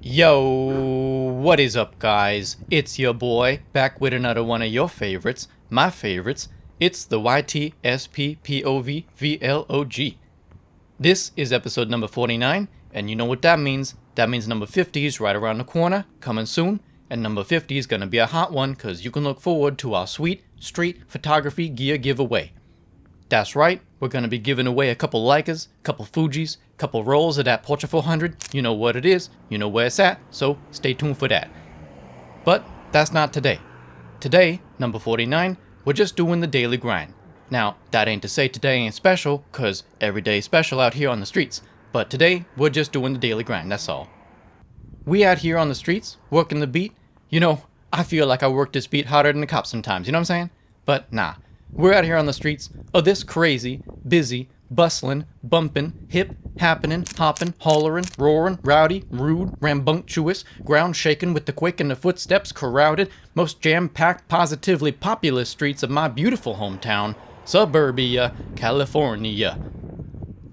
Yo, what is up guys? It's your boy, back with another one of your favorites, my favorites. It's the YTSPPOVVLOG. This is episode number 49, and you know what that means. That means number 50 is right around the corner, coming soon, and number 50 is gonna be a hot one, cause you can look forward to our sweet street photography gear giveaway. That's right, we're gonna be giving away a couple Leicas, couple Fujis, couple rolls of that Portra 400. You know what it is, you know where it's at, so stay tuned for that. But that's not today. Today, number 49, we're just doing the daily grind. Now, that ain't to say today ain't special, cause every day is special out here on the streets. But today, we're just doing the daily grind, that's all. We out here on the streets, working the beat. You know, I feel like I work this beat harder than the cops sometimes, you know what I'm saying? But nah. We're out here on the streets of this crazy, busy, bustling, bumping, hip, happening, hopping, hollering, roaring, rowdy, rude, rambunctious, ground shaking with the quake in the footsteps, crowded, most jam-packed, positively populous streets of my beautiful hometown, Suburbia, California.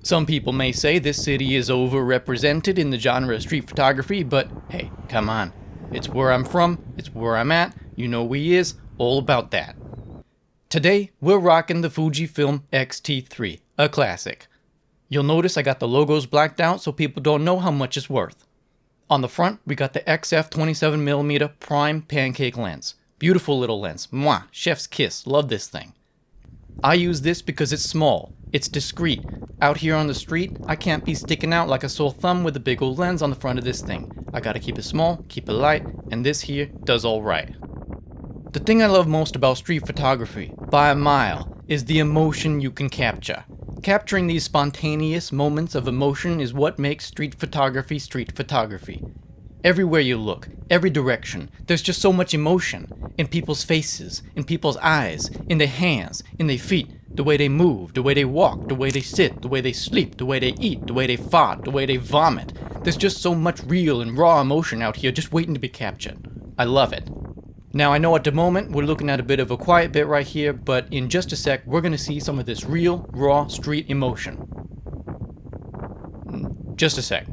Some people may say this city is overrepresented in the genre of street photography, but hey, come on. It's where I'm from, it's where I'm at, you know we is, all about that. Today, we're rocking the Fujifilm X-T3, a classic. You'll notice I got the logos blacked out so people don't know how much it's worth. On the front, we got the XF 27mm prime pancake lens. Beautiful little lens. Mwah, chef's kiss, love this thing. I use this because it's small, it's discreet. Out here on the street, I can't be sticking out like a sore thumb with a big old lens on the front of this thing. I gotta keep it small, keep it light, and this here does alright. The thing I love most about street photography, by a mile, is the emotion you can capture. Capturing these spontaneous moments of emotion is what makes street photography street photography. Everywhere you look, every direction, there's just so much emotion. In people's faces, in people's eyes, in their hands, in their feet, the way they move, the way they walk, the way they sit, the way they sleep, the way they eat, the way they fart, the way they vomit. There's just so much real and raw emotion out here just waiting to be captured. I love it. Now I know at the moment we're looking at a bit of a quiet bit right here, but in just a sec we're going to see some of this real, raw street emotion. Just a sec.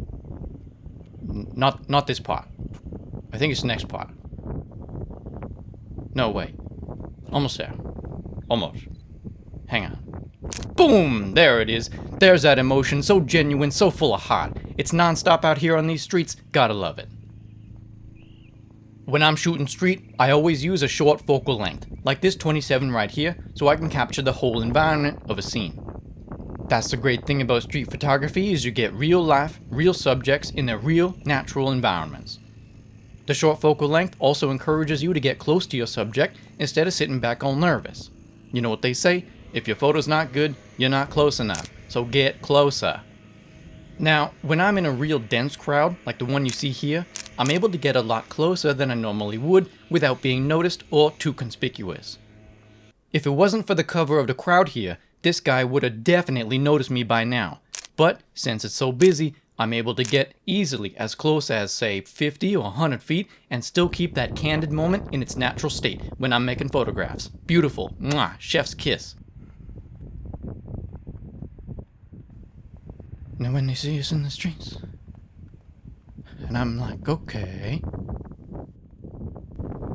Not this part. I think it's the next part. No, wait. Almost there. Almost. Hang on. Boom! There it is. There's that emotion, so genuine, so full of heart. It's non-stop out here on these streets, gotta love it. When I'm shooting street, I always use a short focal length, like this 27 right here, so I can capture the whole environment of a scene. That's the great thing about street photography, is you get real life, real subjects in their real, natural environments. The short focal length also encourages you to get close to your subject instead of sitting back all nervous. You know what they say, if your photo's not good, you're not close enough, so get closer. Now, when I'm in a real dense crowd, like the one you see here, I'm able to get a lot closer than I normally would without being noticed or too conspicuous. If it wasn't for the cover of the crowd here, this guy would have definitely noticed me by now. But since it's so busy, I'm able to get easily as close as, say, 50 or 100 feet and still keep that candid moment in its natural state when I'm making photographs. Beautiful. Mwah, chef's kiss. Now when they see us in the streets, and I'm like, okay.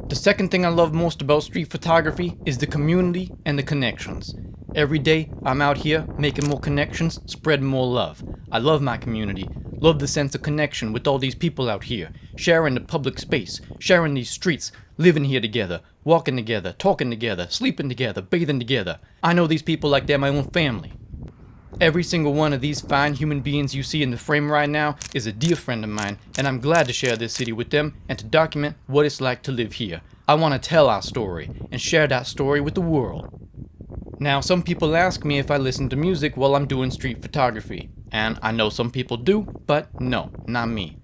The second thing I love most about street photography is the community and the connections. Every day I'm out here making more connections, spreading more love. I love my community, love the sense of connection with all these people out here, sharing the public space, sharing these streets, living here together, walking together, talking together, sleeping together, bathing together. I know these people like they're my own family. Every single one of these fine human beings you see in the frame right now is a dear friend of mine, and I'm glad to share this city with them and to document what it's like to live here. I want to tell our story and share that story with the world. Now, some people ask me if I listen to music while I'm doing street photography, and I know some people do, but no, not me.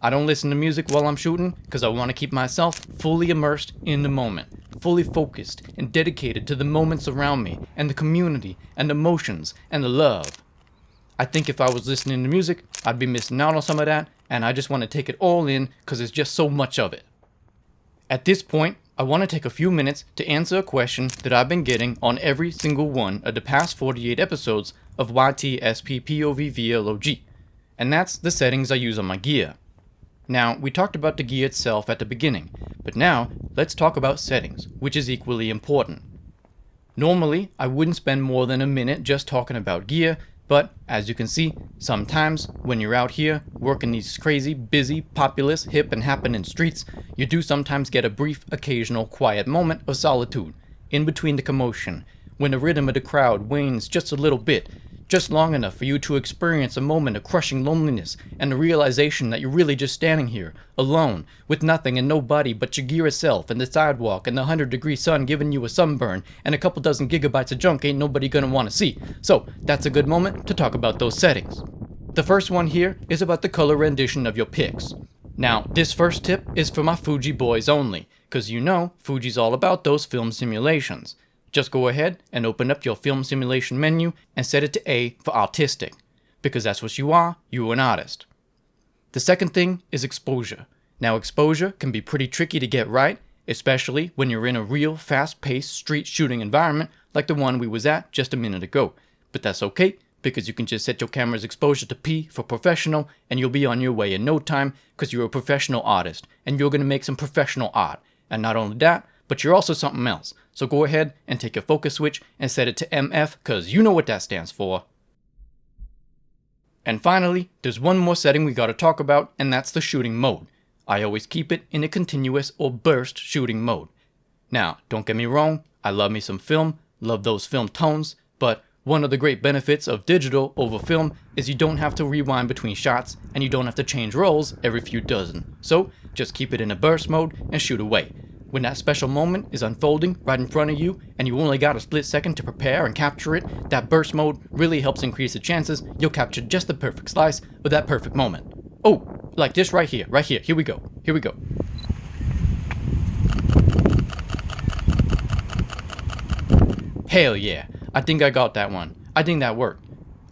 I don't listen to music while I'm shooting because I want to keep myself fully immersed in the moment, fully focused and dedicated to the moments around me and the community and the emotions and the love. I think if I was listening to music, I'd be missing out on some of that, and I just want to take it all in because there's just so much of it. At this point, I want to take a few minutes to answer a question that I've been getting on every single one of the past 48 episodes of YTSPPOVVLOG, and that's the settings I use on my gear. Now, we talked about the gear itself at the beginning, but now let's talk about settings, which is equally important. Normally, I wouldn't spend more than a minute just talking about gear, but as you can see, sometimes when you're out here working these crazy, busy, populous, hip and happening streets, you do sometimes get a brief, occasional, quiet moment of solitude in between the commotion, when the rhythm of the crowd wanes just a little bit, just long enough for you to experience a moment of crushing loneliness and the realization that you're really just standing here, alone, with nothing and nobody but your gear itself and the sidewalk and the 100-degree sun giving you a sunburn and a couple dozen gigabytes of junk ain't nobody gonna want to see. So that's a good moment to talk about those settings. The first one here is about the color rendition of your pics. Now, this first tip is for my Fuji boys only, cause you know Fuji's all about those film simulations. Just go ahead and open up your film simulation menu and set it to A for artistic, because that's what you're an artist. The second thing is exposure. Now, exposure can be pretty tricky to get right, especially when you're in a real fast-paced street shooting environment like the one we was at just a minute ago. But that's okay, because you can just set your camera's exposure to P for professional and you'll be on your way in no time, because you're a professional artist and you're gonna make some professional art. And not only that, but you're also something else. So go ahead and take your focus switch and set it to MF, cause you know what that stands for. And finally, there's one more setting we gotta talk about, and that's the shooting mode. I always keep it in a continuous or burst shooting mode. Now, don't get me wrong, I love me some film, love those film tones, but one of the great benefits of digital over film is you don't have to rewind between shots and you don't have to change rolls every few dozen. So just keep it in a burst mode and shoot away. When that special moment is unfolding right in front of you and you only got a split second to prepare and capture it, that burst mode really helps increase the chances you'll capture just the perfect slice of that perfect moment. Oh, like this right here, here we go, Hell yeah, I think I got that one. I think that worked.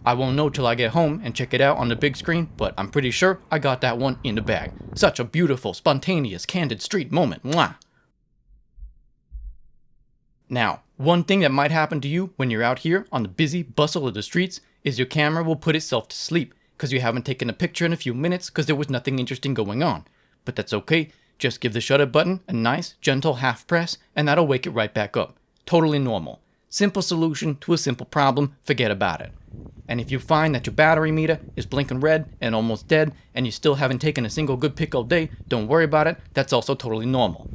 I won't know till I get home and check it out on the big screen, but I'm pretty sure I got that one in the bag. Such a beautiful, spontaneous, candid street moment. Mwah! Now, one thing that might happen to you when you're out here on the busy bustle of the streets is your camera will put itself to sleep because you haven't taken a picture in a few minutes because there was nothing interesting going on. But that's okay, just give the shutter button a nice, gentle half press and that'll wake it right back up. Totally normal. Simple solution to a simple problem, forget about it. And if you find that your battery meter is blinking red and almost dead and you still haven't taken a single good pic all day, don't worry about it, that's also totally normal.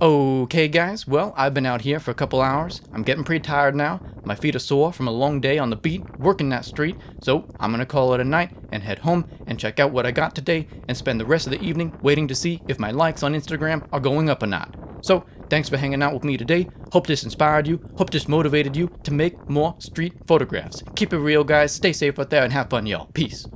Okay guys, well, I've been out here for a couple hours. I'm getting pretty tired now. My feet are sore from a long day on the beat, working that street. So I'm gonna call it a night and head home and check out what I got today and spend the rest of the evening waiting to see if my likes on Instagram are going up or not. So thanks for hanging out with me today. Hope this inspired you. Hope this motivated you to make more street photographs. Keep it real guys, stay safe out there and have fun y'all. Peace.